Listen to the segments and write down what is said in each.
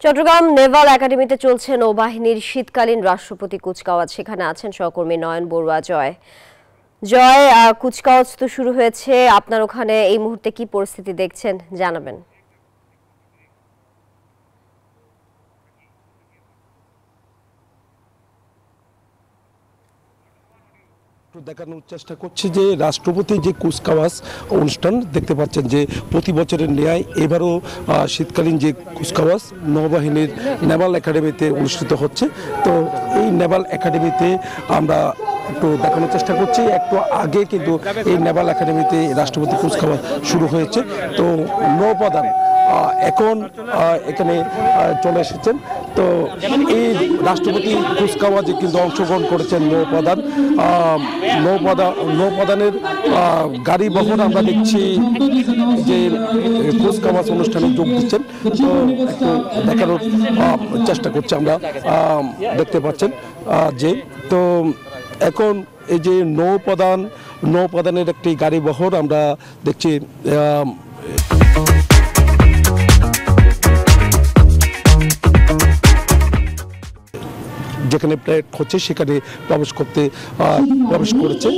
চট্টগ্রাম নেভাল একাডেমিতে চলছে নৌবাহিনীর শীতকালীন রাষ্ট্রপতি কুচকাওয়াজ। সেখানে আছেন সহকর্মী নয়ন বড়ুয়া। জয়, কুচকাওয়াজ তো শুরু হয়েছে, আপনার ওখানে এই মুহূর্তে কি পরিস্থিতি দেখছেন জানাবেন। দেখানোর চেষ্টা করছি যে রাষ্ট্রপতি যে কুচকাওয়াজ অনুষ্ঠান দেখতে পাচ্ছেন যে প্রতি বছরের ন্যায় এবারও শীতকালীন যে কুচকাওয়াজ নৌবাহিনীর নেভাল একাডেমিতে অনুষ্ঠিত হচ্ছে। তো এই নেভাল একাডেমিতে আমরা একটু দেখানোর চেষ্টা করছি, একটু আগে কিন্তু এই নেভাল একাডেমিতে রাষ্ট্রপতি কুচকাওয়াজ শুরু হয়েছে। তো নৌপ্রধান এখন এখানে চলে এসেছেন। তো এই রাষ্ট্রপতি কুচকাওয়াজে কিন্তু অংশগ্রহণ করেছেন নৌপ্রধানের গাড়ি বহন আমরা দেখছি যে কুচকাওয়াজ অনুষ্ঠানে যোগ দিচ্ছেন। তো একটু দেখানোর চেষ্টা করছি আমরা, দেখতে পাচ্ছেন যে তো এখন এই যে নৌপ্রধানের একটি গাড়ি বহর আমরা দেখছি যেখানে প্লেট হচ্ছে সেখানে প্রবেশ করেছে।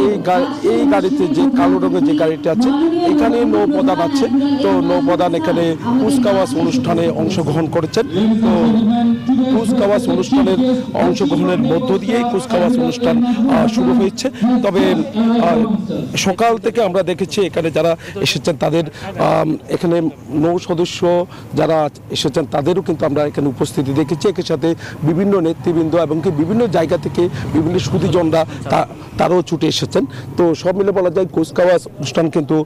এই গাড়িতে যে কালো রঙের যে গাড়িটি আছে এখানে নৌপ্রধান আছে। তো নৌপ্রধান এখানে কুচকাওয়াজ অনুষ্ঠানে অংশগ্রহণ করেছেন। তো কুচকাওয়াজ অনুষ্ঠানের অংশগ্রহণের মধ্য দিয়েই কুচকাওয়াজ অনুষ্ঠান শুরু হয়েছে। তবে সকাল থেকে আমরা দেখেছি এখানে যারা এসেছেন তাদের, এখানে নৌ সদস্য যারা এসেছেন তাদেরও কিন্তু আমরা এখানে উপস্থিতি দেখেছি। এর সাথে বিভিন্ন নেতৃবৃন্দ এবং বিভিন্ন জায়গা থেকে বিভিন্ন সুধীজনরা তারাও ছুটে এসেছেন। তো সব মিলে বলা যায় কুচকাওয়াজ অনুষ্ঠান কিন্তু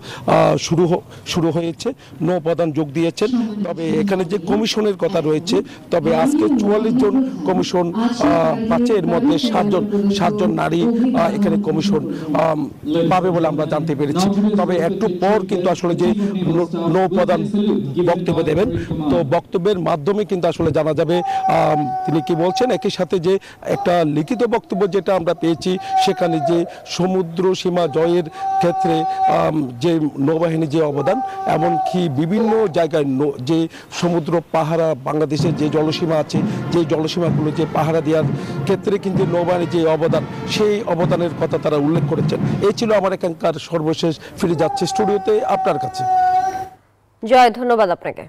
শুরু হয়েছে। নৌপ্রধান যোগ দিয়েছেন। তবে এখানে যে কমিশনের কথা রয়েছে, তবে আজকে 44 জন কমিশন পাচ্ছে, এর মধ্যে 7 জন নারী এখানে কমিশন পাবে বলে আমরা জানতে পেরেছি। তবে একটু পর কিন্তু আসলে যে নৌপ্রধান বক্তব্য দেবেন, তো বক্তব্যের মাধ্যমে কিন্তু আসলে জানা যাবে তিনি কি বলছেন। একই সাথে যে একটা লিখিত বক্তব্য যেটা আমরা পেয়েছি সেখানে যে সমুদ্র সীমা জয়ের ক্ষেত্রে যে নৌবাহিনীর যে অবদান, এমনকি বিভিন্ন জায়গায় যে সমুদ্র পাহারা বাংলাদেশের যে জলসীমা আছে, যে জলসীমাগুলো যে পাহারা দেওয়ার ক্ষেত্রে কিন্তু নৌবাহিনীর যে অবদান, সেই অবদানের কথা তারা উল্লেখ করেছেন। এই ছিল আমার এখানকার সর্বশেষ। ফিরে যাচ্ছে স্টুডিওতে আপনার কাছে। জয়, ধন্যবাদ আপনাকে।